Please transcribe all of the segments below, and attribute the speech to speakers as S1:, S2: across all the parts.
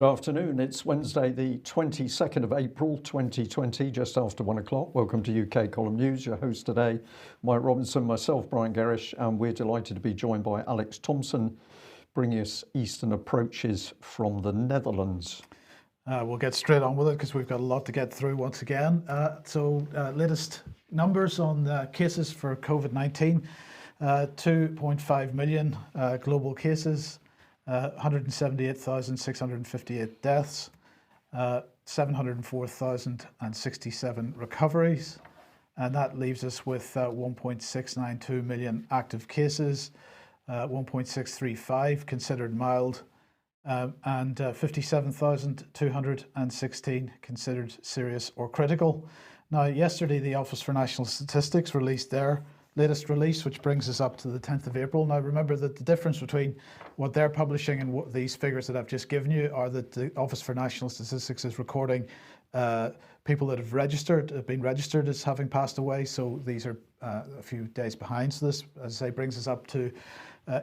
S1: Good afternoon. It's Wednesday, the 22nd of April, 2020, just after 1 o'clock. Welcome to UK Column News. Your host today, Mike Robinson, myself, Brian Gerrish, and we're delighted to be joined by Alex Thomson, bringing us Eastern approaches from the Netherlands.
S2: We'll get straight on with it because we've got a lot to get through once again. Latest numbers on cases for COVID-19, 2.5 million global cases. 178,658 deaths, 704,067 recoveries, and that leaves us with 1.692 million active cases, 1.635 considered mild, and 57,216 considered serious or critical. Now, yesterday the Office for National Statistics released their latest release, which brings us up to the 10th of April. Now, remember that the difference between what they're publishing and what these figures that I've just given you are that the Office for National Statistics is recording people that have been registered as having passed away. So these are a few days behind. So this, as I say, brings us up to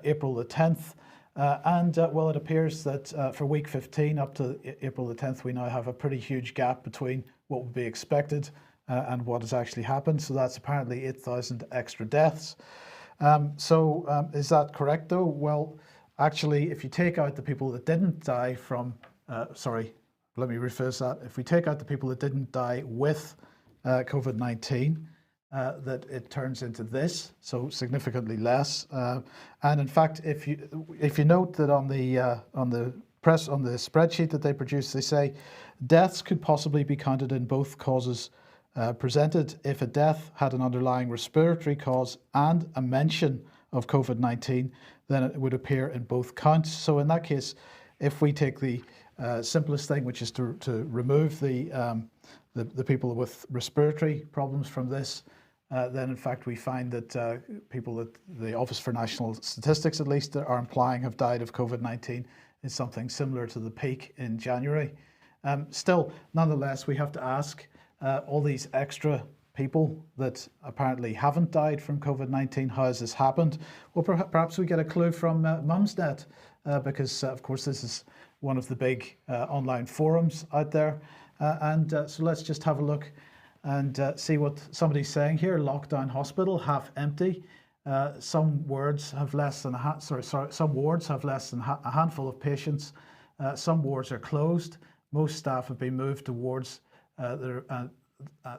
S2: April the 10th. Well, it appears that for week 15 up to April the 10th, we now have a pretty huge gap between what would be expected and what has actually happened. So that's apparently 8,000 extra deaths. Is that correct though? Well, actually, if you take out the people that didn't die from, let me rephrase that. If we take out the people that didn't die with COVID-19, that it turns into this, so significantly less. And in fact, if you note that on the spreadsheet that they produce, they say deaths could possibly be counted in both causes presented if a death had an underlying respiratory cause and a mention of COVID-19, then it would appear in both counts. So in that case, if we take the simplest thing, which is to remove the people with respiratory problems from this, then in fact we find that people that the Office for National Statistics at least are implying have died of COVID-19 is something similar to the peak in January. Still, nonetheless, we have to ask, all these extra people that apparently haven't died from COVID-19, how has this happened? Well, perhaps we get a clue from Mumsnet, because of course this is one of the big online forums out there. So let's just have a look and see what somebody's saying here. Lockdown hospital, half empty. Some wards have less than a handful of patients. Some wards are closed. Most staff have been moved to wards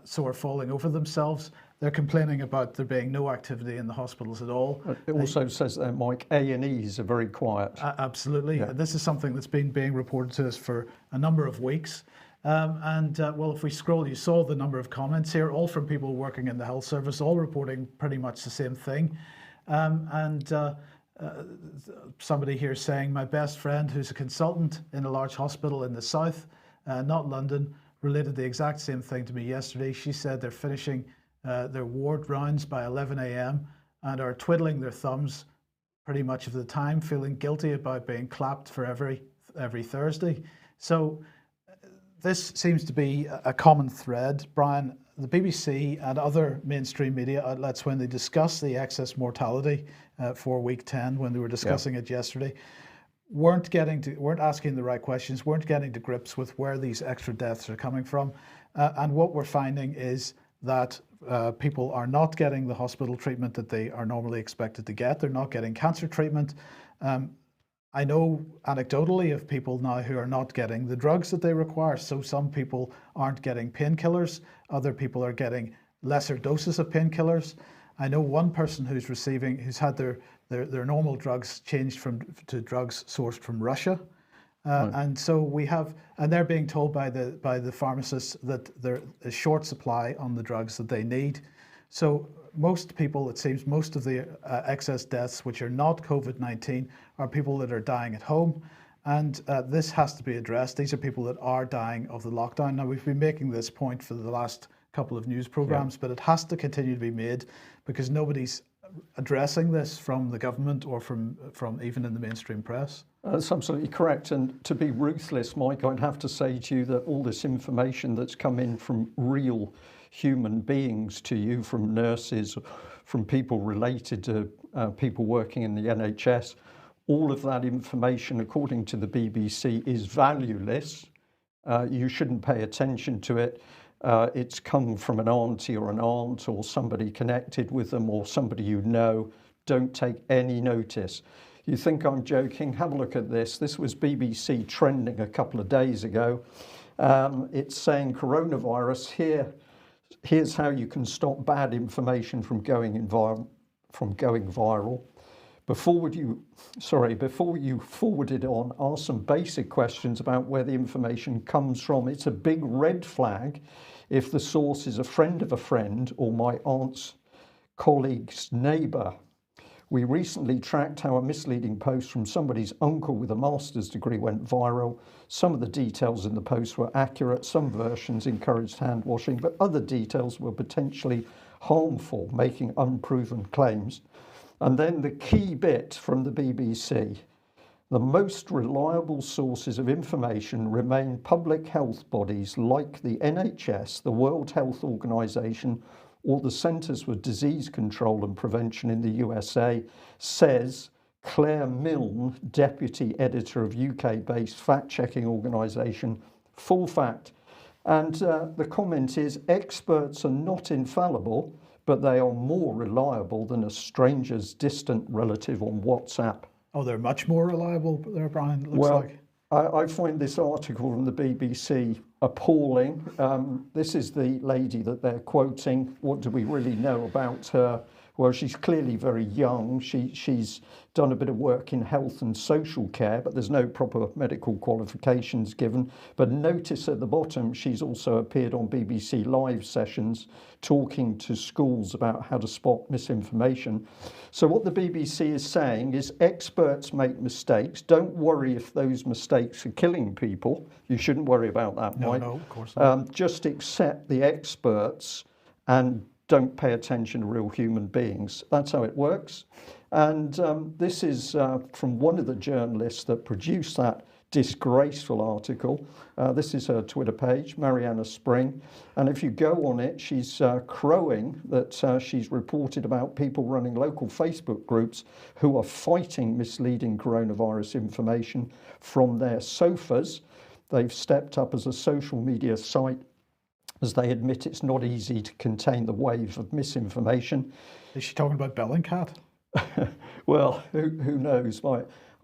S2: so are falling over themselves. They're complaining about there being no activity in the hospitals at all.
S1: It also says that, Mike, A&Es are very quiet.
S2: Absolutely. Yeah. This is something that's been being reported to us for a number of weeks. Well, if we scroll, you saw the number of comments here, all from people working in the health service, all reporting pretty much the same thing. Somebody here saying, my best friend who's a consultant in a large hospital in the south, not London, related the exact same thing to me yesterday. She said they're finishing their ward rounds by 11 a.m. and are twiddling their thumbs pretty much of the time, feeling guilty about being clapped for every Thursday. So this seems to be a common thread. Brian, the BBC and other mainstream media outlets, when they discuss the excess mortality for week 10, when they were discussing it yesterday, weren't asking the right questions, weren't getting to grips with where these extra deaths are coming from. And what we're finding is that people are not getting the hospital treatment that they are normally expected to get. They're not getting cancer treatment. I know anecdotally of people now who are not getting the drugs that they require. So some people aren't getting painkillers. Other people are getting lesser doses of painkillers. I know one person who's had their normal drugs changed to drugs sourced from Russia. And so they're being told by the pharmacists that there is short supply on the drugs that they need. So most people, it seems, most of the excess deaths, which are not COVID-19, are people that are dying at home. And this has to be addressed. These are people that are dying of the lockdown. Now, we've been making this point for the last couple of news programs, but it has to continue to be made because nobody's addressing this from the government or from even in the mainstream press.
S1: That's absolutely correct. And to be ruthless, Mike, I'd have to say to you that all this information that's come in from real human beings to you, from nurses, from people related to people working in the NHS, all of that information, according to the BBC, is valueless. You shouldn't pay attention to it. It's come from an auntie or an aunt or somebody connected with them or somebody you know. Don't take any notice. You think I'm joking? Have a look at this. This was BBC trending a couple of days ago. It's saying coronavirus, here's how you can stop bad information from going viral. Before you forward it on, ask some basic questions about where the information comes from. It's a big red flag if the source is a friend of a friend or my aunt's colleague's neighbour. We recently tracked how a misleading post from somebody's uncle with a master's degree went viral. Some of the details in the post were accurate, some versions encouraged hand washing, but other details were potentially harmful, making unproven claims. And then the key bit from the BBC: the most reliable sources of information remain public health bodies like the NHS, the World Health Organization, or the Centers for Disease Control and Prevention in the USA, says Claire Milne, deputy editor of UK-based fact-checking organisation Full Fact. And the comment is, experts are not infallible, but they are more reliable than a stranger's distant relative on WhatsApp.
S2: Oh, they're much more reliable there, Brian, it looks
S1: Well,
S2: like.
S1: I find this article from the BBC appalling. This is the lady that they're quoting. What do we really know about her? Well, she's clearly very young. She's done a bit of work in health and social care, but there's no proper medical qualifications given. But notice at the bottom, she's also appeared on BBC Live sessions talking to schools about how to spot misinformation. So what the BBC is saying is experts make mistakes. Don't worry if those mistakes are killing people. You shouldn't worry about that, Mike.
S2: No, of course not.
S1: Just accept the experts and don't pay attention to real human beings. That's how it works. And this is from one of the journalists that produced that disgraceful article. This is her Twitter page, Mariana Spring. And if you go on it, she's crowing that she's reported about people running local Facebook groups who are fighting misleading coronavirus information from their sofas. They've stepped up as a social media site, as they admit it's not easy to contain the wave of misinformation.
S2: Is she talking about Bellingcat?
S1: Well, who knows?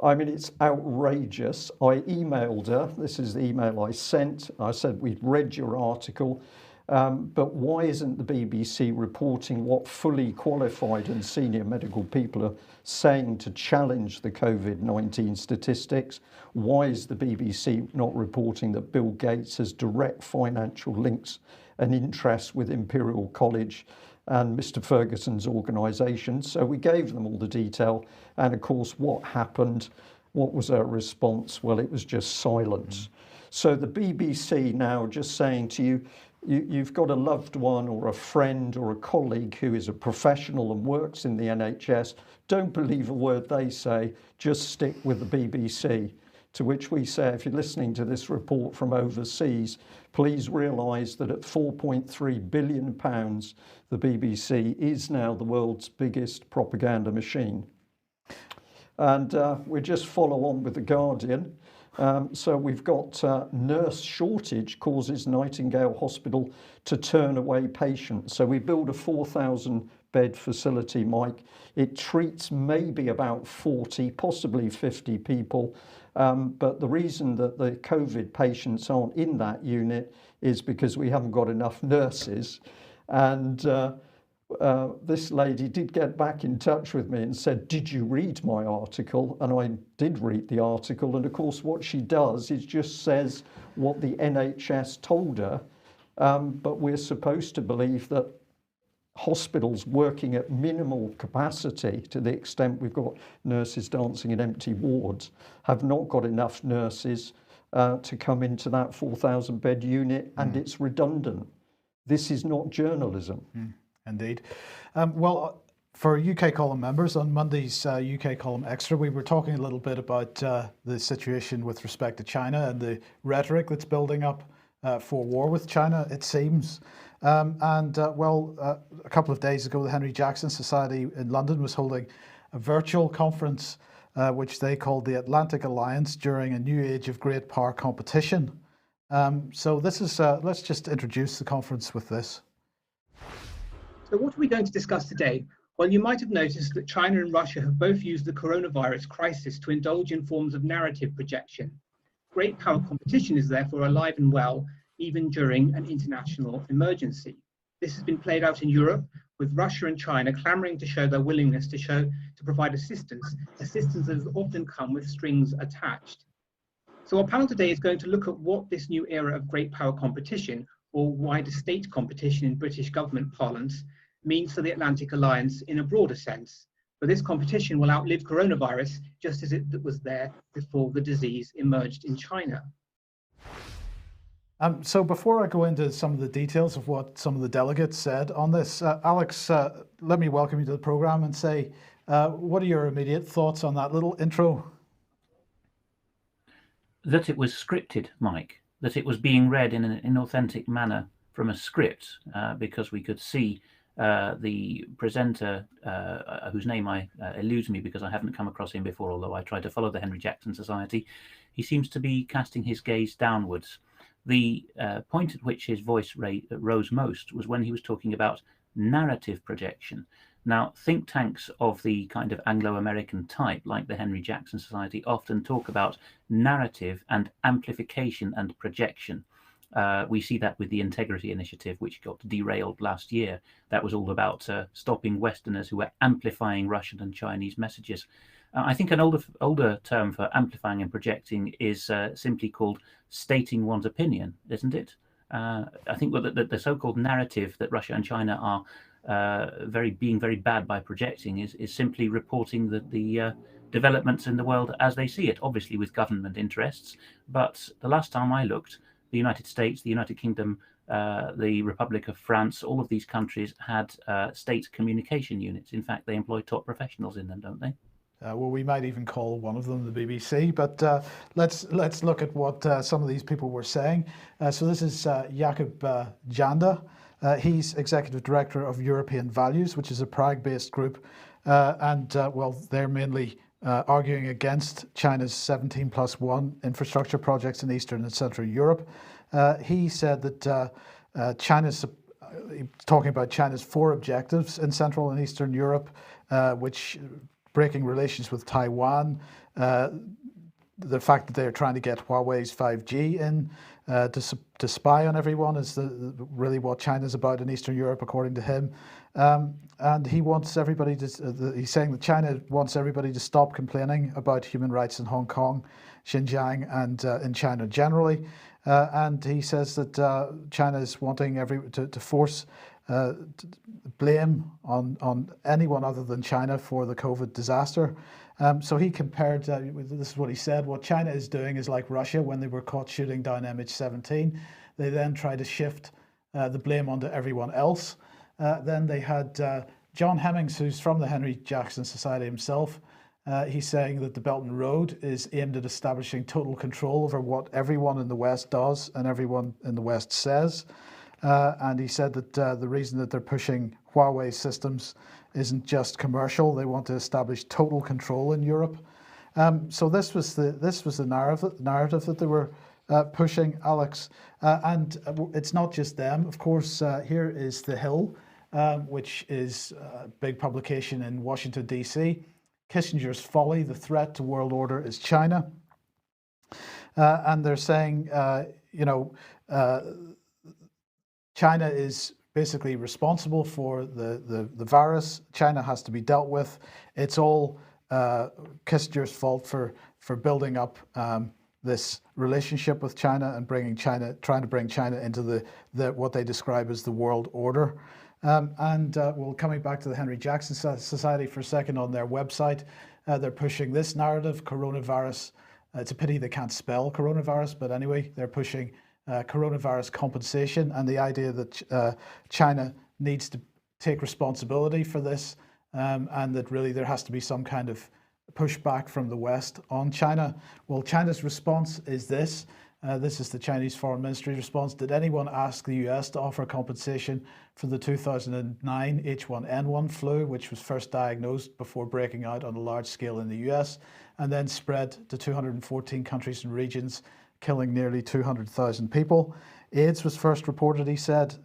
S1: I mean, it's outrageous. I emailed her. This is the email I sent. I said, we'd read your article, but why isn't the BBC reporting what fully qualified and senior medical people are saying to challenge the COVID-19 statistics? Why is the BBC not reporting that Bill Gates has direct financial links and interests with Imperial College and Mr. Ferguson's organisation? So we gave them all the detail. And of course, what happened? What was our response? Well, it was just silence. So the BBC now just saying to you, you've got a loved one or a friend or a colleague who is a professional and works in the NHS. Don't believe a word they say, just stick with the BBC. To which we say, if you're listening to this report from overseas, please realise that at £4.3 billion, the BBC is now the world's biggest propaganda machine. And we just follow on with The Guardian. So we've got nurse shortage causes Nightingale Hospital to turn away patients. So we build a 4,000 bed facility, Mike. It treats maybe about 40, possibly 50 people. But the reason that the COVID patients aren't in that unit is because we haven't got enough nurses. And this lady did get back in touch with me and said, did you read my article? And I did read the article. And of course, what she does is just says what the NHS told her. But we're supposed to believe that hospitals working at minimal capacity, to the extent we've got nurses dancing in empty wards, have not got enough nurses to come into that 4,000 bed unit, and it's redundant. This is not journalism.
S2: Indeed. Well, for UK Column members, on Monday's UK Column Extra, we were talking a little bit about the situation with respect to China and the rhetoric that's building up for war with China, it seems. A couple of days ago, the Henry Jackson Society in London was holding a virtual conference which they called the Atlantic Alliance during a new age of great power competition. So this is, let's just introduce the conference with this.
S3: So what are we going to discuss today? Well, you might have noticed that China and Russia have both used the coronavirus crisis to indulge in forms of narrative projection. Great power competition is therefore alive and well, even during an international emergency. This has been played out in Europe, with Russia and China clamoring to show their willingness to provide assistance that has often come with strings attached. So our panel today is going to look at what this new era of great power competition, or wider state competition in British government parlance, means for the Atlantic Alliance in a broader sense. But this competition will outlive coronavirus, just as it was there before the disease emerged in China.
S2: So before I go into some of the details of what some of the delegates said on this, Alex, let me welcome you to the program and say, what are your immediate thoughts on that little intro?
S4: That it was scripted, Mike, that it was being read in an inauthentic manner from a script, because we could see the presenter, whose name eludes me because I haven't come across him before, although I tried to follow the Henry Jackson Society. He seems to be casting his gaze downwards. The point at which his voice rose most was when he was talking about narrative projection. Now, think tanks of the kind of Anglo-American type, like the Henry Jackson Society, often talk about narrative and amplification and projection. We see that with the Integrity Initiative, which got derailed last year. That was all about stopping Westerners who were amplifying Russian and Chinese messages. I think an older term for amplifying and projecting is simply called stating one's opinion, isn't it? I think the so-called narrative that Russia and China are being very bad by projecting is simply reporting the developments in the world as they see it, obviously with government interests. But the last time I looked, the United States, the United Kingdom, the Republic of France, all of these countries had state communication units. In fact, they employ top professionals in them, don't they?
S2: Well, we might even call one of them the BBC, but let's look at what some of these people were saying. So this is Jakub Janda. He's Executive Director of European Values, which is a Prague-based group, and well, they're mainly arguing against China's 17+1 infrastructure projects in Eastern and Central Europe. He said that talking about China's 4 objectives in Central and Eastern Europe, which breaking relations with Taiwan, the fact that they're trying to get Huawei's 5G in to spy on everyone is really what China's about in Eastern Europe, according to him. And he wants everybody to, he's saying that China wants everybody to stop complaining about human rights in Hong Kong, Xinjiang, and in China generally. And he says that China is wanting to force blame on anyone other than China for the COVID disaster. So he compared, this is what he said, what China is doing is like Russia when they were caught shooting down MH17. They then try to shift the blame onto everyone else. Then they had John Hemmings, who's from the Henry Jackson Society himself. He's saying that the Belt and Road is aimed at establishing total control over what everyone in the West does and everyone in the West says. And he said that the reason that they're pushing Huawei systems isn't just commercial. They want to establish total control in Europe. So this was the narrative that they were pushing, Alex. And it's not just them. Of course, here is The Hill, which is a big publication in Washington, D.C. Kissinger's folly, the threat to world order is China. And they're saying, China is basically responsible for the virus. China has to be dealt with. It's all Kissinger's fault for building up this relationship with China and trying to bring China into the what they describe as the world order. Well, coming back to the Henry Jackson Society for a second, on their website, they're pushing this narrative, coronavirus. It's a pity they can't spell coronavirus, but anyway, they're pushing coronavirus compensation and the idea that China needs to take responsibility for this, and that really there has to be some kind of pushback from the West on China. Well, China's response is this. This is the Chinese Foreign Ministry response. Did anyone ask the US to offer compensation for the 2009 H1N1 flu, which was first diagnosed before breaking out on a large scale in the US and then spread to 214 countries and regions, killing nearly 200,000 people? AIDS was first reported, he said,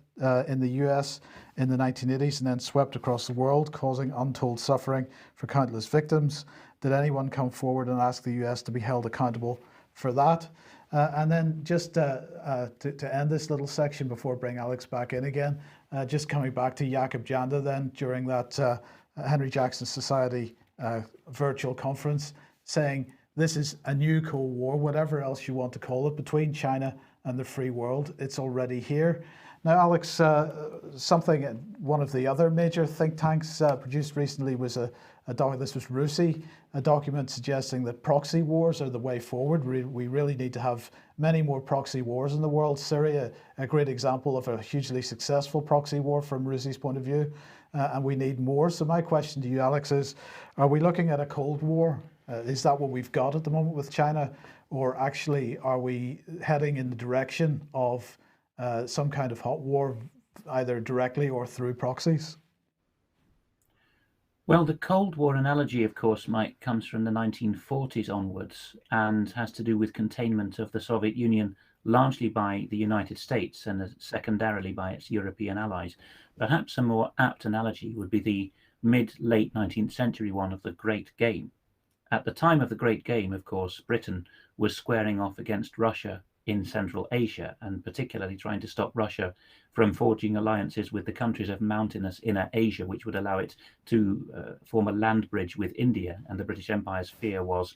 S2: in the US in the 1980s and then swept across the world, causing untold suffering for countless victims. Did anyone come forward and ask the US to be held accountable for that? And then just to end this little section before I bring Alex back in again, just coming back to Jakob Janda then during that Henry Jackson Society virtual conference, saying this is a new Cold War, whatever else you want to call it, between China and the free world. It's already here. Now, Alex, something one of the other major think tanks produced recently was this was RUSI, a document suggesting that proxy wars are the way forward. We really need to have many more proxy wars in the world. Syria, a great example of a hugely successful proxy war from RUSI's point of view, and we need more. So my question to you, Alex, is, are we looking at a Cold War? Is that what we've got at the moment with China? Or actually, are we heading in the direction of some kind of hot war, either directly or through proxies?
S4: Well, the Cold War analogy, of course, Mike, comes from the 1940s onwards and has to do with containment of the Soviet Union, largely by the United States and secondarily by its European allies. Perhaps a more apt analogy would be the mid-late 19th century one of the Great Game. At the time of the Great Game, of course, Britain was squaring off against Russia in Central Asia, and particularly trying to stop Russia from forging alliances with the countries of mountainous inner Asia, which would allow it to form a land bridge with India. And the British Empire's fear was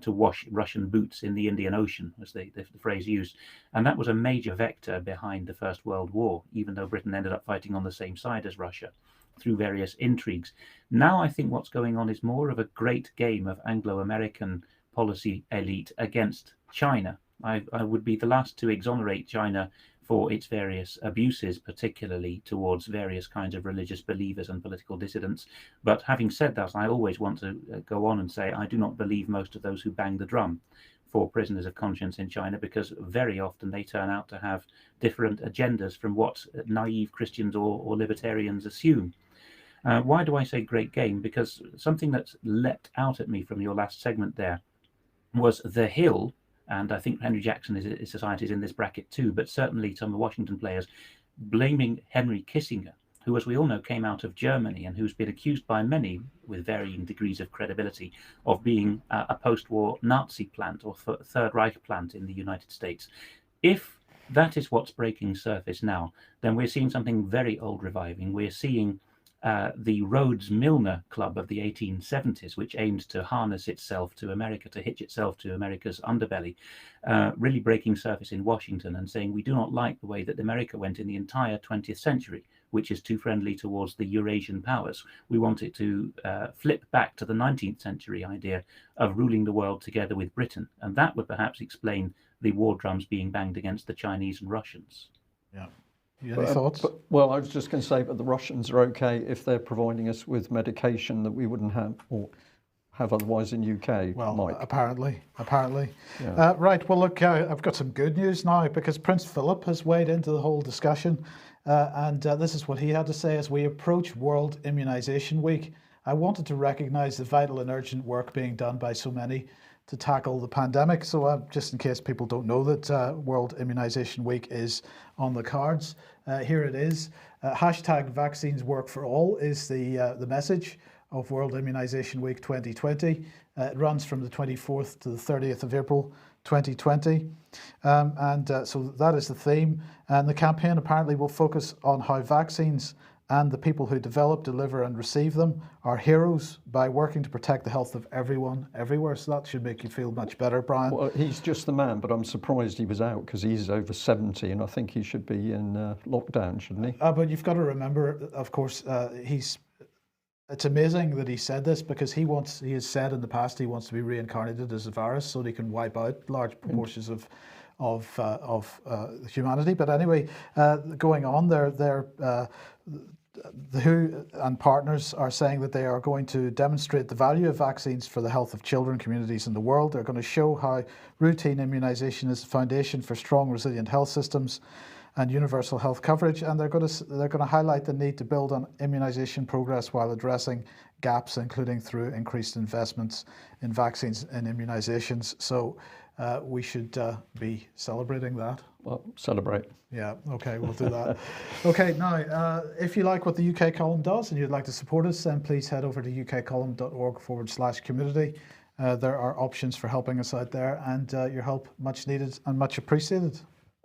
S4: to wash Russian boots in the Indian Ocean, as the phrase used. And that was a major vector behind the First World War, even though Britain ended up fighting on the same side as Russia through various intrigues. Now I think what's going on is more of a great game of Anglo-American policy elite against China. I would be the last to exonerate China for its various abuses, particularly towards various kinds of religious believers and political dissidents. But having said that, I always want to go on and say I do not believe most of those who bang the drum for prisoners of conscience in China, because very often they turn out to have different agendas from what naive Christians or libertarians assume. Why do I say great game? Because something that leapt out at me from your last segment there was The Hill, and I think Henry Jackson is society is in this bracket too, but certainly some of the Washington players blaming Henry Kissinger, who, as we all know, came out of Germany and who's been accused by many, with varying degrees of credibility, of being a post-war Nazi plant or Third Reich plant in the United States. If that is what's breaking surface now, then we're seeing something very old reviving. We're seeing the Rhodes-Milner Club of the 1870s, which aimed to harness itself to America, to hitch itself to America's underbelly, really breaking surface in Washington and saying we do not like the way that America went in the entire 20th century, which is too friendly towards the Eurasian powers. We want it to flip back to the 19th century idea of ruling the world together with Britain. And that would perhaps explain the war drums being banged against the Chinese and Russians.
S2: Yeah. Any thoughts?
S1: Well, I was just going to say, but the Russians are okay if they're providing us with medication that we wouldn't have or have otherwise in UK.
S2: Well,
S1: Mike.
S2: apparently.
S1: Yeah.
S2: Right. Well, look, I've got some good news now, because Prince Philip has weighed into the whole discussion, and this is what he had to say as we approach World Immunisation Week. I wanted to recognise the vital and urgent work being done by so many to tackle the pandemic. So just in case people don't know that World Immunisation Week is on the cards, here it is. Hashtag vaccines work for all is the message of World Immunisation Week 2020. It runs from the 24th to the 30th of April 2020. So that is the theme. And the campaign apparently will focus on how vaccines and the people who develop, deliver and receive them are heroes by working to protect the health of everyone, everywhere. So that should make you feel much better, Brian.
S1: Well, he's just the man, but I'm surprised he was out because he's over 70 and I think he should be in lockdown, shouldn't he?
S2: But you've got to remember, of course, it's amazing that he said this, because he has said in the past he wants to be reincarnated as a virus so that he can wipe out large proportions of humanity. But anyway, going on, the WHO and partners are saying that they are going to demonstrate the value of vaccines for the health of children, communities, and the world. They're going to show how routine immunisation is the foundation for strong, resilient health systems and universal health coverage. And they're going to highlight the need to build on immunisation progress while addressing gaps, including through increased investments in vaccines and immunisations. So we should be celebrating that.
S1: Well, celebrate.
S2: Yeah, okay, we'll do that. Okay, now, if you like what the UK column does and you'd like to support us, then please head over to ukcolumn.org/community. There are options for helping us out there, and your help much needed and much appreciated.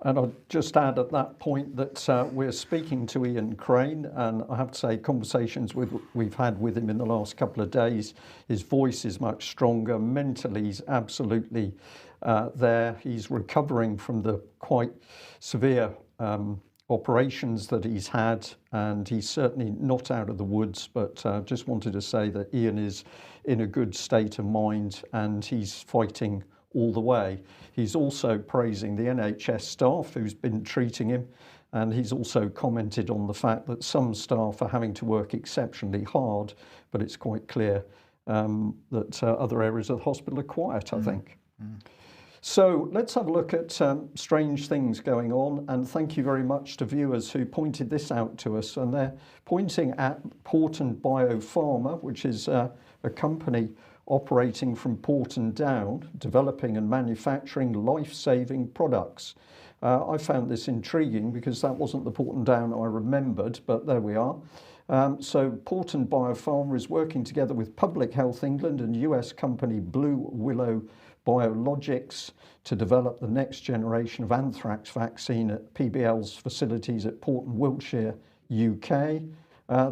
S1: And I'll just add at that point that we're speaking to Ian Crane, and I have to say conversations we've had with him in the last couple of days, his voice is much stronger, mentally he's absolutely there. He's recovering from the quite severe operations that he's had, and he's certainly not out of the woods, but just wanted to say that Ian is in a good state of mind and he's fighting all the way. He's also praising the NHS staff who's been treating him, and he's also commented on the fact that some staff are having to work exceptionally hard, but it's quite clear that other areas of the hospital are quiet, I think. So let's have a look at strange things going on, and thank you very much to viewers who pointed this out to us, and they're pointing at Porton Biopharma, which is a company operating from Porton Down, developing and manufacturing life-saving products. I found this intriguing because that wasn't the Porton Down I remembered, but there we are. So Porton Biopharma is working together with Public Health England and US company Blue Willow Biologics to develop the next generation of anthrax vaccine at PBL's facilities at Porton, Wiltshire, UK.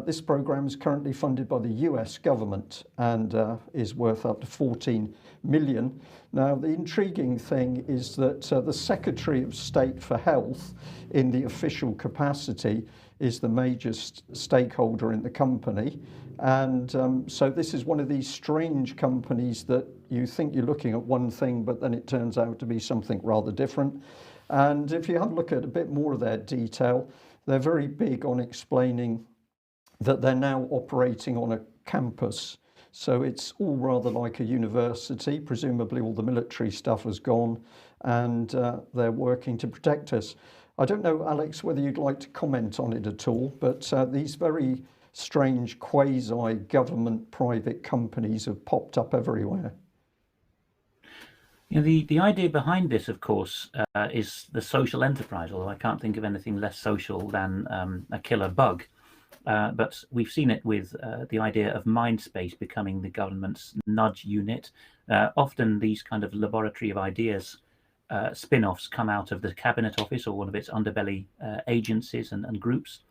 S1: This programme is currently funded by the US government and is worth up to 14 million. Now, the intriguing thing is that the Secretary of State for Health in the official capacity is the major stakeholder in the company. And so this is one of these strange companies that you think you're looking at one thing, but then it turns out to be something rather different. And if you have a look at a bit more of their detail, they're very big on explaining that they're now operating on a campus. So it's all rather like a university. Presumably all the military stuff has gone, and they're working to protect us. I don't know, Alex, whether you'd like to comment on it at all, but these very strange quasi-government private companies have popped up everywhere.
S4: You know, the idea behind this, of course, is the social enterprise, although I can't think of anything less social than a killer bug. But we've seen it with the idea of Mindspace becoming the government's nudge unit. Often these kind of laboratory of ideas spin-offs come out of the Cabinet Office or one of its underbelly agencies and groups.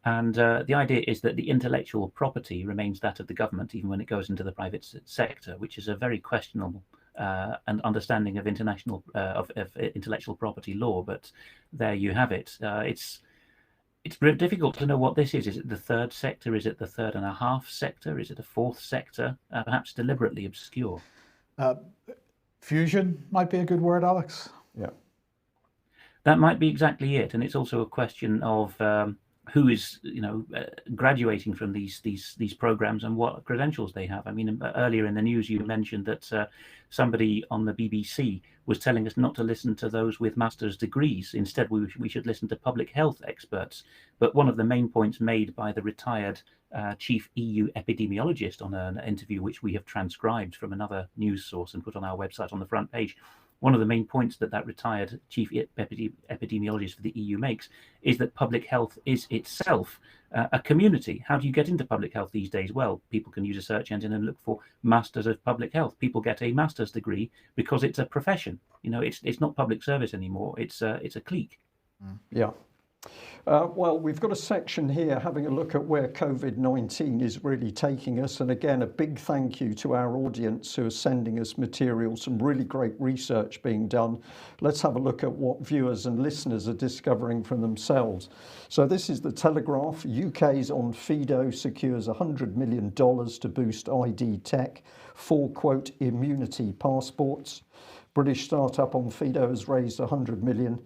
S4: And the idea is that the intellectual property remains that of the government, even when it goes into the private sector, which is a very questionable and understanding of international of intellectual property law. But there you have it. It's very difficult to know what this is. Is it the third sector? Is it the third and a half sector? Is it a fourth sector? Perhaps deliberately obscure.
S2: Fusion might be a good word, Alex.
S1: Yeah,
S4: that might be exactly it. And it's also a question of who is, graduating from these programs and what credentials they have. I mean, earlier in the news, you mentioned that somebody on the BBC was telling us not to listen to those with master's degrees. Instead, we should listen to public health experts. But one of the main points made by the retired chief EU epidemiologist on an interview which we have transcribed from another news source and put on our website on the front page, one of the main points that retired chief epidemiologist for the EU makes is that public health is itself a community. How do you get into public health these days? Well, people can use a search engine and look for masters of public health. People get a master's degree because it's a profession. It's not public service anymore. It's a clique.
S1: Yeah. Well, we've got a section here having a look at where COVID-19 is really taking us. And again, a big thank you to our audience who are sending us material, some really great research being done. Let's have a look at what viewers and listeners are discovering from themselves. So this is the Telegraph. UK's on Fido secures $100 million to boost ID tech for, quote, immunity passports. British startup on Fido has raised $100 million.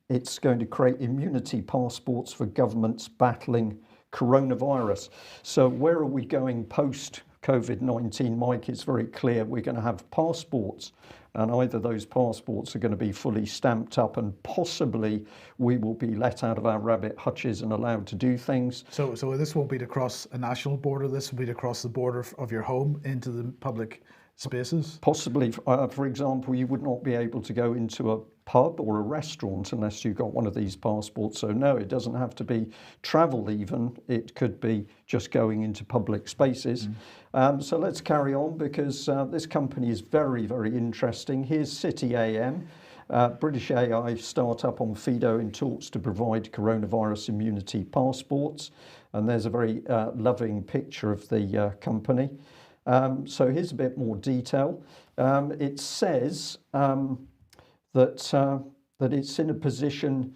S1: It's going to create immunity passports for governments battling coronavirus. So where are we going post COVID-19, Mike? It's very clear we're going to have passports, and either those passports are going to be fully stamped up, and possibly we will be let out of our rabbit hutches and allowed to do things.
S2: So this won't be to cross a national border. This will be to cross the border of your home into the public spaces.
S1: Possibly, for example, you would not be able to go into a pub or a restaurant unless you got one of these passports. So no, it doesn't have to be travel even. It could be just going into public spaces. So let's carry on, because this company is very, very interesting. Here's City AM. British AI startup Onfido in talks to provide coronavirus immunity passports. And there's a very loving picture of the company. So here's a bit more detail. It says that it's in a position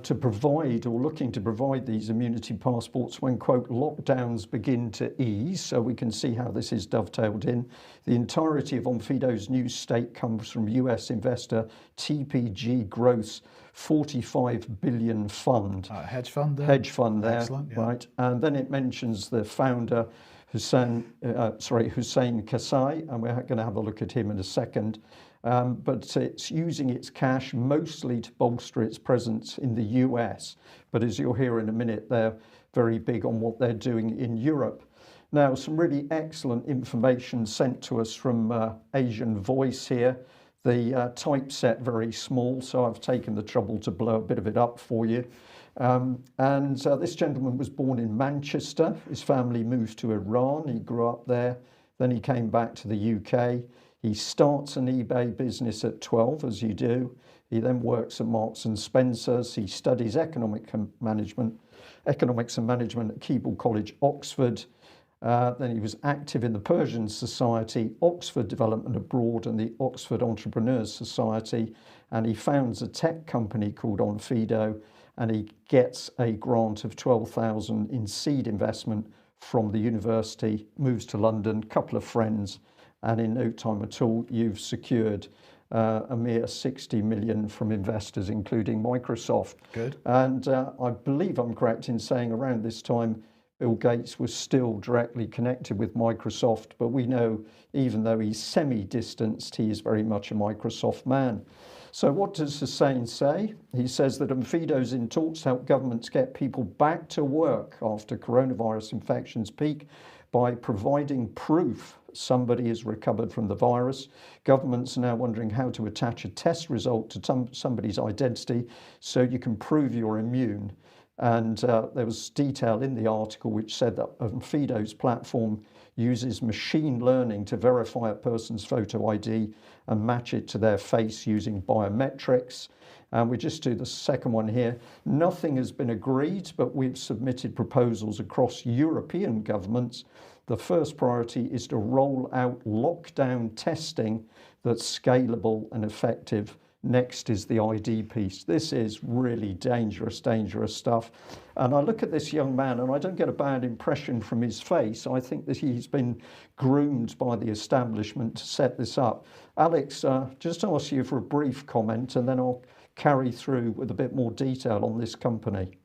S1: to provide, or looking to provide, these immunity passports when, quote, lockdowns begin to ease. So we can see how this is dovetailed in. The entirety of Onfido's new stake comes from US investor TPG Growth's 45 billion fund.
S2: Hedge fund there.
S1: Hedge fund there.
S2: Excellent, yeah.
S1: Right. And then it mentions the founder, Hussein Kasai, and we're going to have a look at him in a second. But it's using its cash mostly to bolster its presence in the US. But as you'll hear in a minute, they're very big on what they're doing in Europe. Now, some really excellent information sent to us from Asian Voice here. The typeset very small, so I've taken the trouble to blow a bit of it up for you. This gentleman was born in Manchester. His family moved to Iran. He grew up there. Then he came back to the UK. He starts an eBay business at 12, as you do. He then works at Marks and Spencer's. He studies economics and management at Keble College, Oxford. Then he was active in the Persian Society, Oxford Development Abroad, and the Oxford Entrepreneurs Society. And he founds a tech company called Onfido, and he gets a grant of 12,000 in seed investment from the university, moves to London, couple of friends, and in no time at all, you've secured a mere 60 million from investors, including Microsoft.
S2: Good.
S1: And I believe I'm correct in saying around this time, Bill Gates was still directly connected with Microsoft, but we know even though he's semi-distanced, he is very much a Microsoft man. So what does Hussein say? He says that Onfido's in talks to help governments get people back to work after coronavirus infections peak by providing proof somebody has recovered from the virus. Governments are now wondering how to attach a test result to somebody's identity so you can prove you're immune. And there was detail in the article which said that Onfido's platform uses machine learning to verify a person's photo ID and match it to their face using biometrics. And we just do the second one here. Nothing has been agreed, but we've submitted proposals across European governments. The first priority is to roll out lockdown testing that's scalable and effective. Next is the ID piece. This is really dangerous stuff. And I look at this young man and I don't get a bad impression from his face. I think that he's been groomed by the establishment to set this up. Alex, just ask you for a brief comment and then I'll carry through with a bit more detail on this company.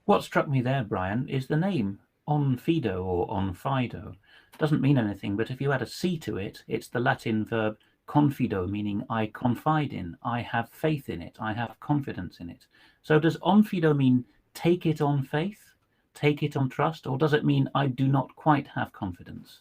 S4: What struck me there, Brian, is the name Onfido or Onfido. Doesn't mean anything, but if you add a C to it, it's the Latin verb confido, meaning I confide in, I have faith in it, I have confidence in it. So does Onfido mean take it on faith, take it on trust, or does it mean I do not quite have confidence?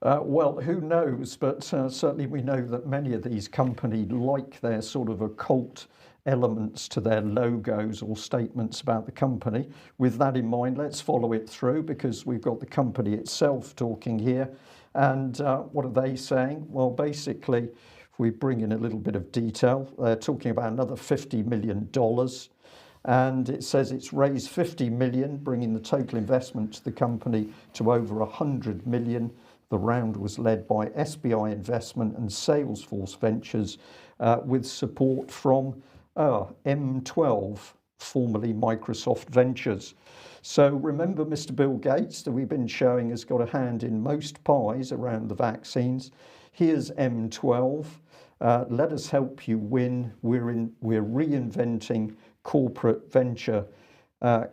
S1: Well, who knows, but certainly we know that many of these companies like their sort of occult elements to their logos or statements about the company. With that in mind, let's follow it through because we've got the company itself talking here. And what are they saying? Well, basically, if we bring in a little bit of detail, they're talking about another $50 million. And it says it's raised 50 million, bringing the total investment to the company to over 100 million. The round was led by SBI Investment and Salesforce Ventures with support from M12, formerly Microsoft Ventures. So remember Mr. Bill Gates that we've been showing has got a hand in most pies around the vaccines. Here's M12. Let us help you win. We're reinventing corporate venture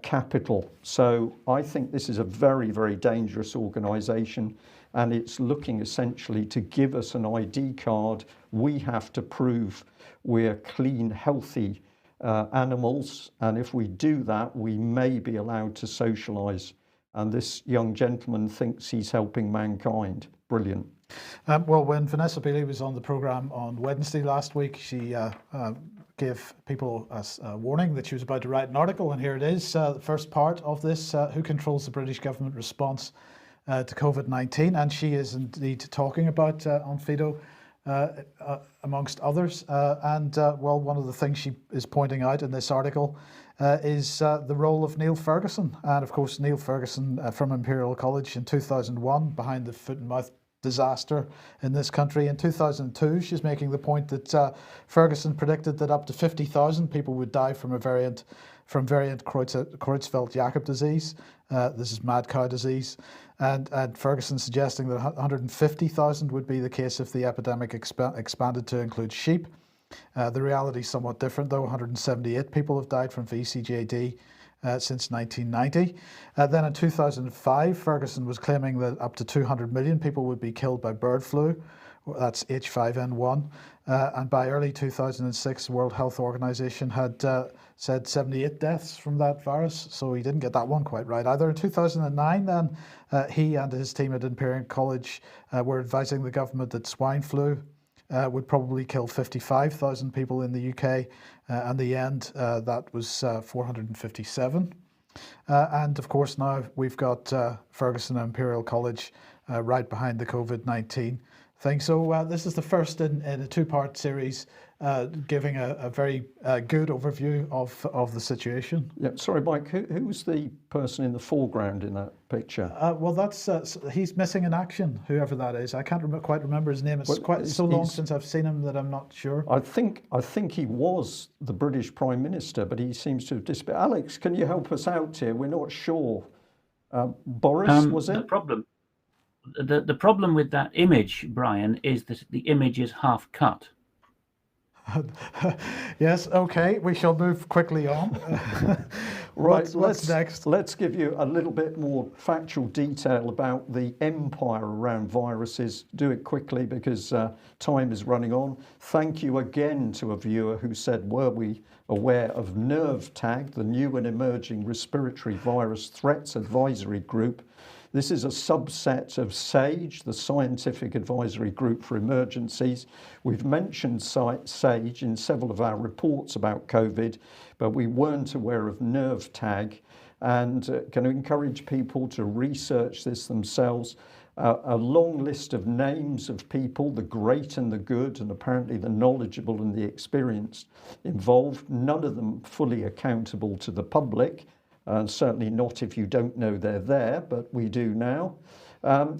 S1: capital. So I think this is a very, very dangerous organisation, and it's looking essentially to give us an ID card. We have to prove we're clean, healthy animals, and if we do that, we may be allowed to socialise. And this young gentleman thinks he's helping mankind. Brilliant.
S2: Well, when Vanessa Bailey was on the programme on Wednesday last week, she gave people a warning that she was about to write an article, and here it is, the first part of this, who controls the British government response to COVID-19, and she is indeed talking about Onfido amongst others, well, one of the things she is pointing out in this article is the role of Neil Ferguson, and of course Neil Ferguson from Imperial College in 2001 behind the foot and mouth disaster in this country. In 2002, she's making the point that Ferguson predicted that up to 50,000 people would die from variant Creutzfeldt-Jakob disease. This is mad cow disease. And Ferguson suggesting that 150,000 would be the case if the epidemic expanded to include sheep. The reality is somewhat different, though. 178 people have died from VCJD since 1990. Then in 2005, Ferguson was claiming that up to 200 million people would be killed by bird flu. That's H5N1. And by early 2006, the World Health Organization had said 78 deaths from that virus. So he didn't get that one quite right either. In 2009, then, he and his team at Imperial College were advising the government that swine flu would probably kill 55,000 people in the UK. And the end, that was 457. And of course, now we've got Ferguson and Imperial College right behind the COVID-19 thing. So this is the first in a two-part series giving a very good overview of the situation.
S1: Yeah, sorry, Mike, who was the person in the foreground in that picture?
S2: Well, that's he's missing in action, whoever that is. I can't quite remember his name. It's so long since I've seen him that I'm not sure.
S1: I think he was the British Prime Minister, but he seems to have disappeared. Alex, can you help us out here? We're not sure. Boris, was it?
S4: The problem with that image, Brian, is that the image is half cut.
S2: Yes, okay, we shall move quickly on.
S1: Right,
S2: what's next?
S1: Let's give you a little bit more factual detail about the empire around viruses. Do it quickly because time is running on. Thank you again to a viewer who said, were we aware of NERVTAG, the new and emerging respiratory virus threats advisory group? This is a subset of SAGE, the Scientific Advisory Group for Emergencies. We've mentioned SAGE in several of our reports about COVID, but we weren't aware of NERVTAG, and can encourage people to research this themselves. A long list of names of people, the great and the good, and apparently the knowledgeable and the experienced involved, none of them fully accountable to the public. And certainly not if you don't know they're there, but we do now.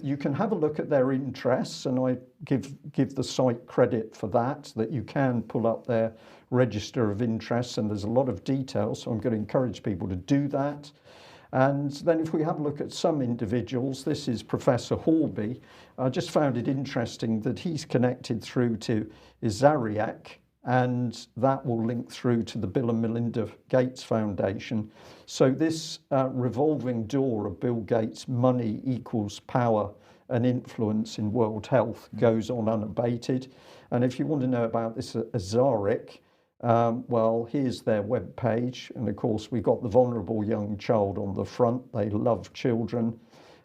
S1: You can have a look at their interests, and I give the site credit for that you can pull up their register of interests, and there's a lot of details, so I'm going to encourage people to do that. And then if we have a look at some individuals, this is Professor Horby. I just found it interesting that he's connected through to Isariac, and that will link through to the Bill and Melinda Gates Foundation. So this revolving door of Bill Gates' money equals power and influence in world health goes on unabated. And if you want to know about this Azaric, well, here's their webpage. And of course, we've got the vulnerable young child on the front. They love children.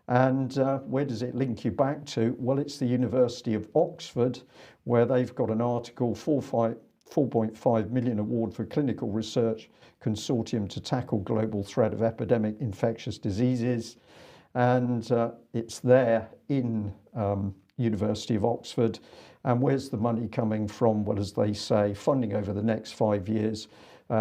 S1: And where does it link you back to? Well, it's the University of Oxford, where they've got an article, 4.5 million award for clinical research consortium to tackle global threat of epidemic infectious diseases. And it's there in University of Oxford. And where's the money coming from? Well, as they say, funding over the next 5 years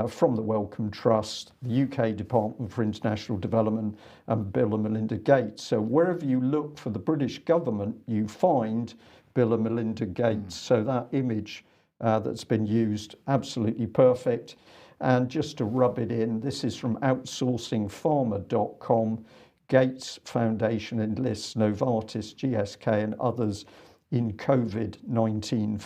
S1: from the Wellcome Trust, the UK Department for International Development, and Bill and Melinda Gates. So wherever you look for the British government, you find Bill and Melinda Gates. So that image that's been used, absolutely perfect. And just to rub it in, this is from outsourcingpharma.com. Gates Foundation enlists Novartis, GSK and others in COVID-19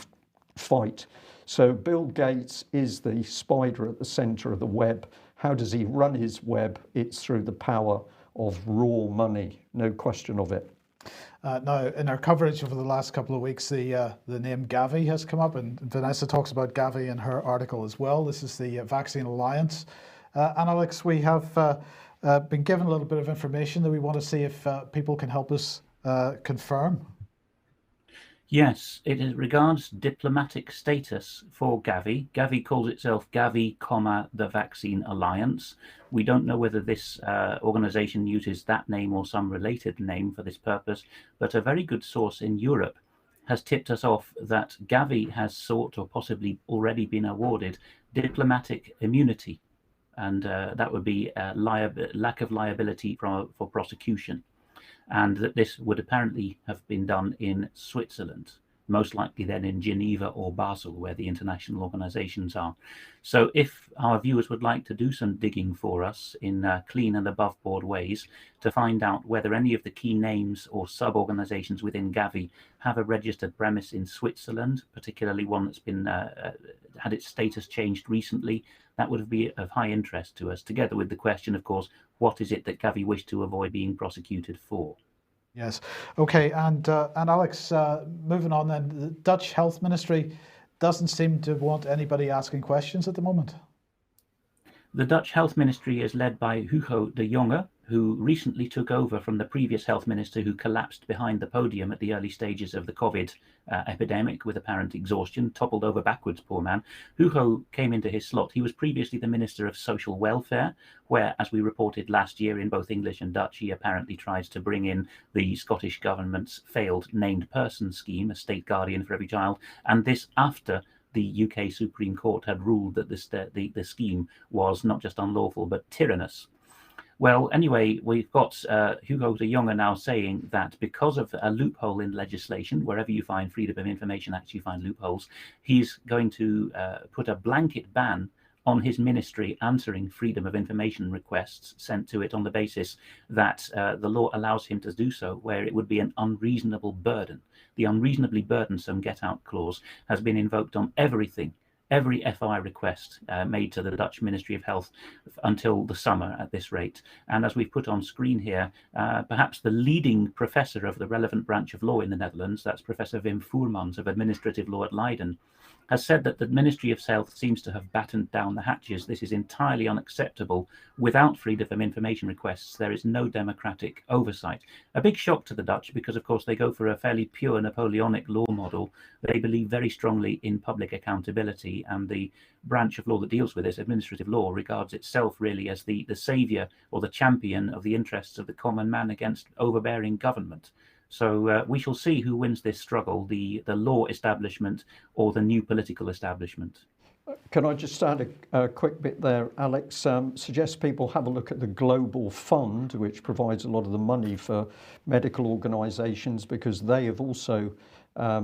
S1: fight. So Bill Gates is the spider at the center of the web, how does he run his web? It's through the power of raw money, no question of it.
S2: Now, in our coverage over the last couple of weeks, the name Gavi has come up, and Vanessa talks about Gavi in her article as well. This is the Vaccine Alliance. And Alex, we have been given a little bit of information that we want to see if people can help us confirm.
S4: Yes, it regards diplomatic status for Gavi. Gavi calls itself Gavi, the Vaccine Alliance. We don't know whether this organization uses that name or some related name for this purpose, but a very good source in Europe has tipped us off that Gavi has sought or possibly already been awarded diplomatic immunity, and that would be lack of liability for prosecution. And that this would apparently have been done in Switzerland, most likely then in Geneva or Basel, where the international organizations are. So if our viewers would like to do some digging for us in clean and above board ways to find out whether any of the key names or sub-organizations within Gavi have a registered premise in Switzerland, particularly one that's been had its status changed recently, that would be of high interest to us, together with the question, of course, what is it that Gavi wished to avoid being prosecuted for?
S2: Yes. Okay. And Alex, moving on then, the Dutch Health Ministry doesn't seem to want anybody asking questions at the moment.
S4: The Dutch Health Ministry is led by Hugo de Jonge, who recently took over from the previous health minister who collapsed behind the podium at the early stages of the COVID epidemic with apparent exhaustion, toppled over backwards, poor man. Hugo came into his slot. He was previously the Minister of Social Welfare, where, as we reported last year in both English and Dutch, he apparently tries to bring in the Scottish government's failed named person scheme, a state guardian for every child, and this after the UK Supreme Court had ruled that the scheme was not just unlawful but tyrannous. Well, anyway, we've got Hugo de Jonge now saying that because of a loophole in legislation, wherever you find Freedom of Information Act, you find loopholes, he's going to put a blanket ban on his ministry answering Freedom of Information requests sent to it on the basis that the law allows him to do so, where it would be an unreasonable burden. The unreasonably burdensome get-out clause has been invoked on everything, every FI request made to the Dutch Ministry of Health until the summer at this rate. And as we've put on screen here, perhaps the leading professor of the relevant branch of law in the Netherlands, that's Professor Wim Voermans of Administrative Law at Leiden, has said that the Ministry of Health seems to have battened down the hatches. This is entirely unacceptable. Without freedom of information requests, there is no democratic oversight. A big shock to the Dutch because, of course, they go for a fairly pure Napoleonic law model. They believe very strongly in public accountability, and the branch of law that deals with this, administrative law, regards itself really as the saviour or the champion of the interests of the common man against overbearing government. So we shall see who wins this struggle, the law establishment or the new political establishment.
S1: Can I just add a quick bit there, Alex? Suggest people have a look at the Global Fund, which provides a lot of the money for medical organisations, because they have also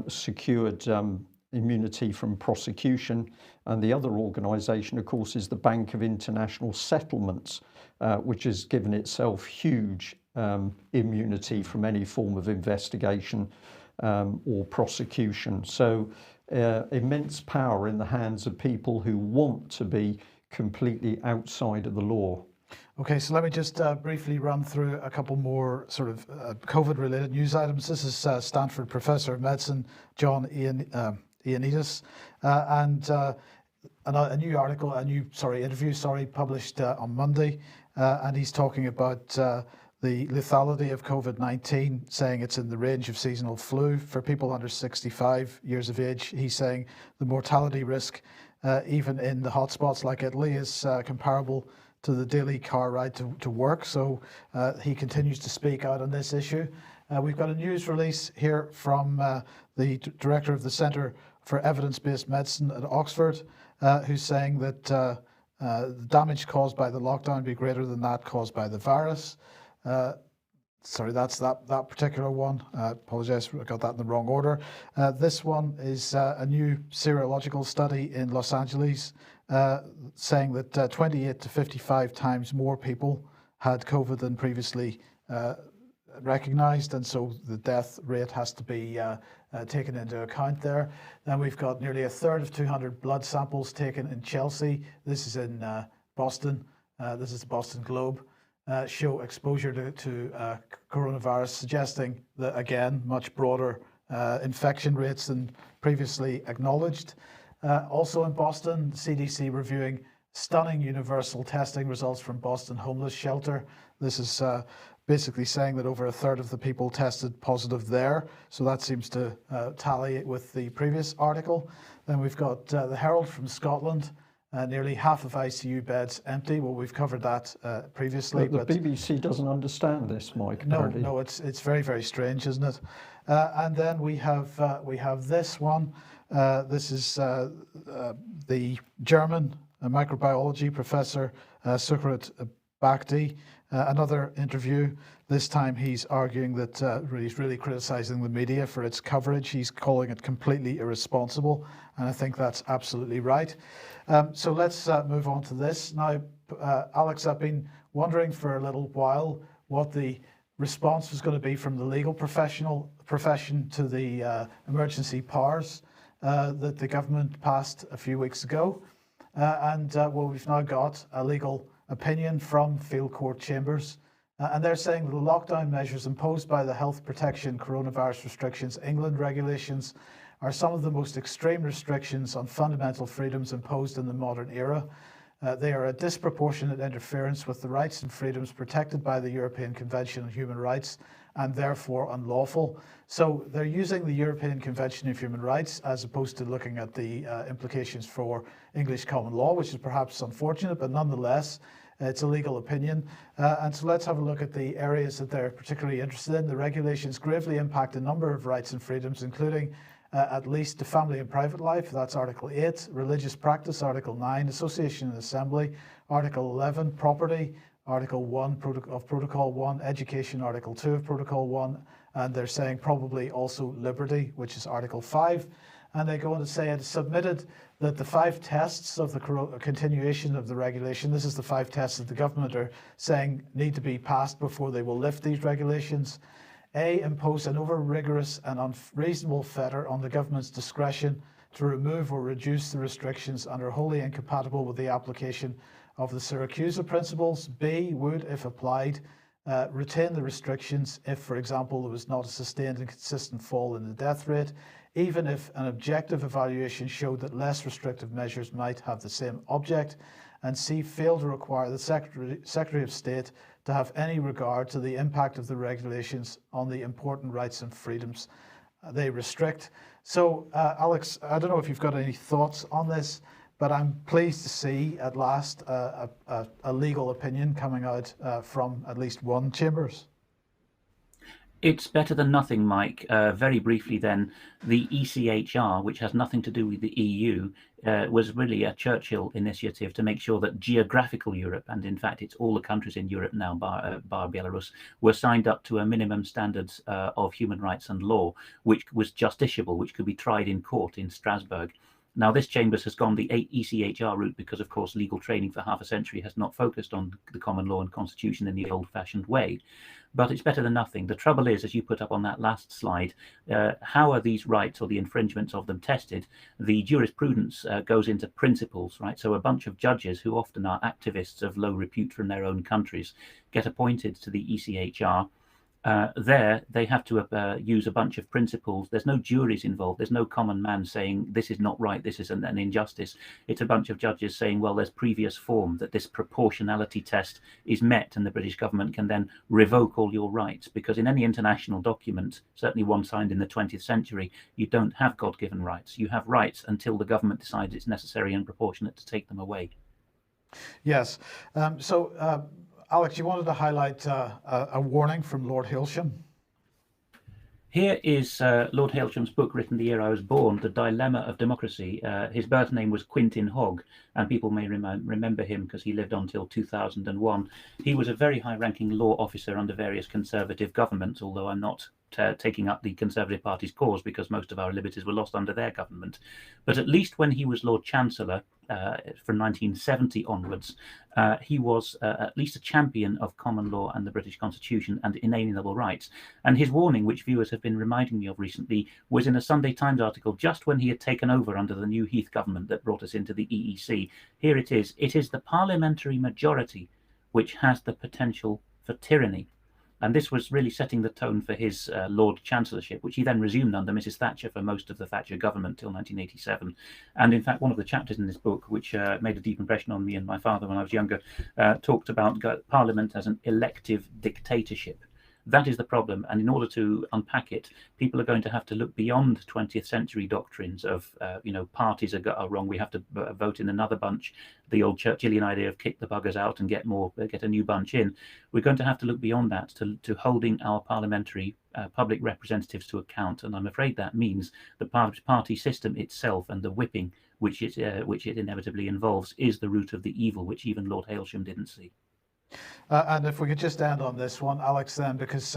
S1: secured immunity from prosecution. And the other organisation, of course, is the Bank of International Settlements, which has given itself huge immunity from any form of investigation or prosecution. So immense power in the hands of people who want to be completely outside of the law.
S2: Okay, so let me just briefly run through a couple more sort of COVID-related news items. This is Stanford Professor of Medicine John Ioannidis, and a new article, interview, published on Monday, and he's talking about the lethality of COVID-19, saying it's in the range of seasonal flu for people under 65 years of age. He's saying the mortality risk, even in the hotspots like Italy, is comparable to the daily car ride to work. So he continues to speak out on this issue. We've got a news release here from the director of the Centre for Evidence-Based Medicine at Oxford, who's saying that the damage caused by the lockdown be greater than that caused by the virus. That's that particular one. Apologise, I got that in the wrong order. This one is a new serological study in Los Angeles, saying that 28 to 55 times more people had COVID than previously recognised, and so the death rate has to be taken into account there. Then we've got nearly a third of 200 blood samples taken in Chelsea. This is in Boston. this is the Boston Globe, show exposure to coronavirus, suggesting that, again, much broader infection rates than previously acknowledged. Also in Boston, CDC reviewing stunning universal testing results from Boston homeless shelter. This is basically saying that over a third of the people tested positive there. So that seems to tally with the previous article. Then we've got the Herald from Scotland. Nearly half of ICU beds empty. Well, we've covered that previously.
S1: But the BBC doesn't understand this, Mike. Apparently.
S2: No, it's very, very strange, isn't it? And then we have this one. This is the German microbiology professor Sukhrat Bhakti. Another interview. This time he's arguing that he's really criticizing the media for its coverage. He's calling it completely irresponsible, and I think that's absolutely right. So let's move on to this. Now, Alex, I've been wondering for a little while what the response was going to be from the legal profession to the emergency powers that the government passed a few weeks ago. Well, we've now got a legal opinion from field court chambers, and they're saying that the lockdown measures imposed by the Health Protection Coronavirus Restrictions England regulations are some of the most extreme restrictions on fundamental freedoms imposed in the modern era. They are a disproportionate interference with the rights and freedoms protected by the European Convention on Human Rights, and therefore unlawful. So they're using the European Convention of Human Rights as opposed to looking at the implications for English common law, which is perhaps unfortunate, but nonetheless, it's a legal opinion. And so let's have a look at the areas that they're particularly interested in. The regulations gravely impact a number of rights and freedoms, including at least to family and private life, that's Article 8, religious practice, Article 9, association and assembly, Article 11, property, Article 1 of Protocol 1, education, Article 2 of Protocol 1, and they're saying probably also liberty, which is Article 5. And they go on to say it submitted that the 5 tests of the continuation of the regulation, this is the 5 tests that the government are saying need to be passed before they will lift these regulations. A, impose an over-rigorous and unreasonable fetter on the government's discretion to remove or reduce the restrictions and are wholly incompatible with the application of the Syracuse principles. B, would, if applied, retain the restrictions if, for example, there was not a sustained and consistent fall in the death rate, even if an objective evaluation showed that less restrictive measures might have the same object. And C, fail to require the Secretary of State to have any regard to the impact of the regulations on the important rights and freedoms they restrict. So, Alex, I don't know if you've got any thoughts on this, but I'm pleased to see at last a legal opinion coming out from at least one chambers.
S4: It's better than nothing, Mike. Very briefly then, the ECHR, which has nothing to do with the EU, was really a Churchill initiative to make sure that geographical Europe, and in fact it's all the countries in Europe now, bar Belarus, were signed up to a minimum standards of human rights and law, which was justiciable, which could be tried in court in Strasbourg. Now, this Chambers has gone the ECHR route because, of course, legal training for half a century has not focused on the common law and constitution in the old-fashioned way. But it's better than nothing. The trouble is, as you put up on that last slide, how are these rights or the infringements of them tested? The jurisprudence goes into principles, right? So a bunch of judges who often are activists of low repute from their own countries get appointed to the ECHR. There, they have to use a bunch of principles. There's no juries involved. There's no common man saying this is not right, this is an injustice. It's a bunch of judges saying, well, there's previous form that this proportionality test is met, and the British government can then revoke all your rights. Because in any international document, certainly one signed in the 20th century, you don't have God-given rights. You have rights until the government decides it's necessary and proportionate to take them away.
S2: Yes. Alex, you wanted to highlight a warning from Lord Hailsham.
S4: Here is Lord Hailsham's book written the year I was born, The Dilemma of Democracy. His birth name was Quintin Hogg, and people may remember him because he lived on till 2001. He was a very high-ranking law officer under various conservative governments, although I'm not taking up the Conservative Party's cause, because most of our liberties were lost under their government. But at least when he was Lord Chancellor from 1970 onwards, he was at least a champion of common law and the British Constitution and inalienable rights. And his warning, which viewers have been reminding me of recently, was in a Sunday Times article just when he had taken over under the new Heath government that brought us into the EEC. Here it is. It is the parliamentary majority which has the potential for tyranny. And this was really setting the tone for his Lord Chancellorship, which he then resumed under Mrs. Thatcher for most of the Thatcher government till 1987. And in fact, one of the chapters in this book, which made a deep impression on me and my father when I was younger, talked about Parliament as an elective dictatorship. That is the problem, and in order to unpack it, people are going to have to look beyond 20th century doctrines of, parties are wrong, we have to vote in another bunch, the old Churchillian idea of kick the buggers out and get a new bunch in. We're going to have to look beyond that to holding our parliamentary public representatives to account, and I'm afraid that means the party system itself and the whipping which it inevitably involves is the root of the evil, which even Lord Hailsham didn't see.
S2: And if we could just end on this one, Alex, then, because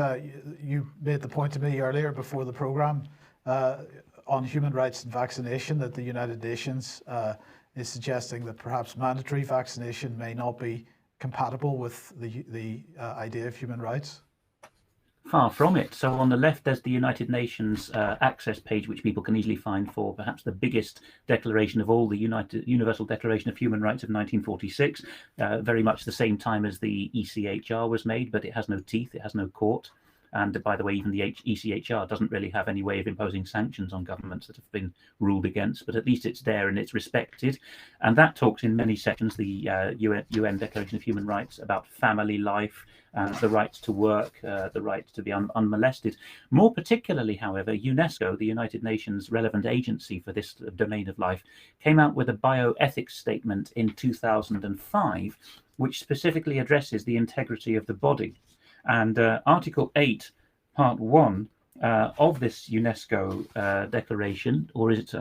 S2: you made the point to me earlier before the programme on human rights and vaccination that the United Nations is suggesting that perhaps mandatory vaccination may not be compatible with the idea of human rights.
S4: Far from it. So on the left, there's the United Nations access page, which people can easily find for perhaps the biggest declaration of all, the Universal Declaration of Human Rights of 1946, very much the same time as the ECHR was made, but it has no teeth, it has no court. And by the way, even the ECHR doesn't really have any way of imposing sanctions on governments that have been ruled against, but at least it's there and it's respected. And that talks in many sections, the UN Declaration of Human Rights, about family life, the right to work, the right to be unmolested. More particularly, however, UNESCO, the United Nations relevant agency for this domain of life, came out with a bioethics statement in 2005, which specifically addresses the integrity of the body. And Article 8, Part 1 of this UNESCO declaration, or is it,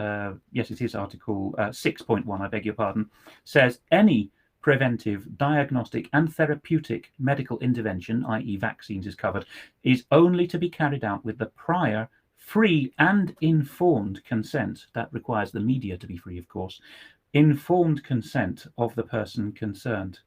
S4: yes, it is Article 6.1, I beg your pardon, says any preventive, diagnostic and therapeutic medical intervention, i.e. vaccines is covered, is only to be carried out with the prior, free and informed consent. That requires the media to be free, of course. Informed consent of the person concerned,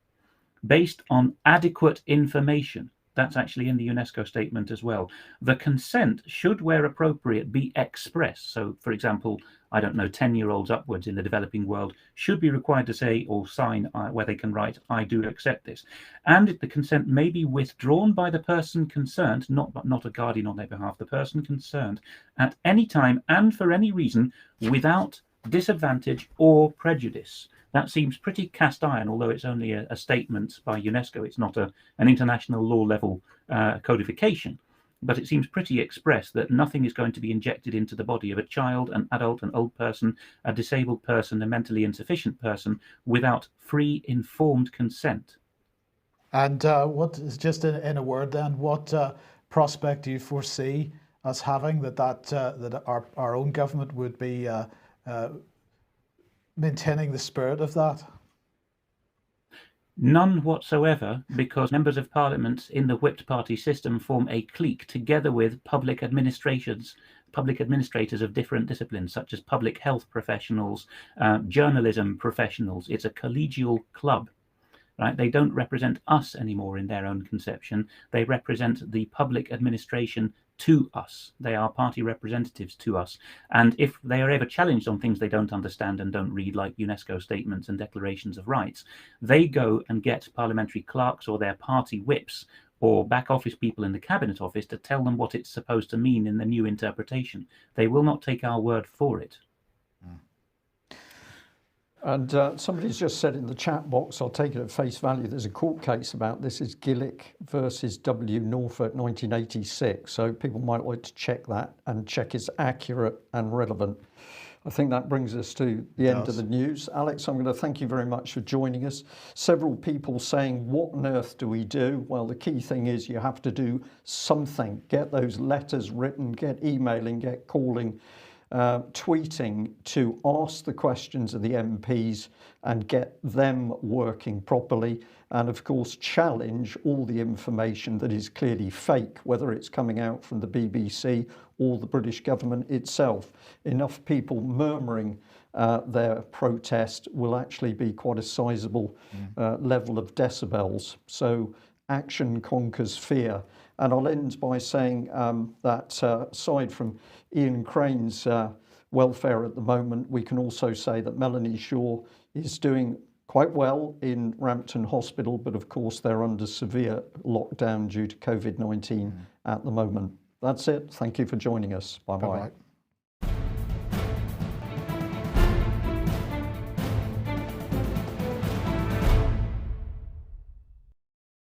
S4: based on adequate information. That's actually in the UNESCO statement as well. The consent should, where appropriate, be expressed. So, for example, I don't know, 10-year-olds upwards in the developing world should be required to say or sign where they can write, I do accept this. And the consent may be withdrawn by the person concerned, not a guardian on their behalf, the person concerned, at any time and for any reason without disadvantage or prejudice. That seems pretty cast iron, although it's only a statement by UNESCO. It's not an international law level codification, but it seems pretty express that nothing is going to be injected into the body of a child, an adult, an old person, a disabled person, a mentally insufficient person without free, informed consent.
S2: And what is, just in a word then, what prospect do you foresee us having that our own government would be maintaining the spirit of that?
S4: None whatsoever, because members of parliament in the whipped party system form a clique together with public administrators of different disciplines, such as public health professionals, journalism professionals. It's a collegial club, right? They don't represent us anymore in their own conception. They represent the public administration to us. They are party representatives to us. And if they are ever challenged on things they don't understand and don't read, like UNESCO statements and declarations of rights, they go and get parliamentary clerks or their party whips or back office people in the cabinet office to tell them what it's supposed to mean in the new interpretation. They will not take our word for it.
S1: And somebody's just said in the chat box, I'll take it at face value, there's a court case about this. Is Gillick versus W. Norfolk 1986. So people might like to check that and check it's accurate and relevant. I think that brings us to the end of the news. Alex, I'm going to thank you very much for joining us. Several people saying, what on earth do we do? Well, the key thing is you have to do something. Get those letters written, get emailing, get calling. tweeting to ask the questions of the MPs and get them working properly, and of course challenge all the information that is clearly fake, whether it's coming out from the BBC or the British government itself. Enough people murmuring their protest will actually be quite a sizable level of decibels. So action conquers fear. And I'll end by saying that aside from Ian Crane's welfare at the moment, we can also say that Melanie Shaw is doing quite well in Rampton Hospital, but of course they're under severe lockdown due to COVID-19 at the moment. That's it. Thank you for joining us. Bye-bye.
S2: Bye-bye.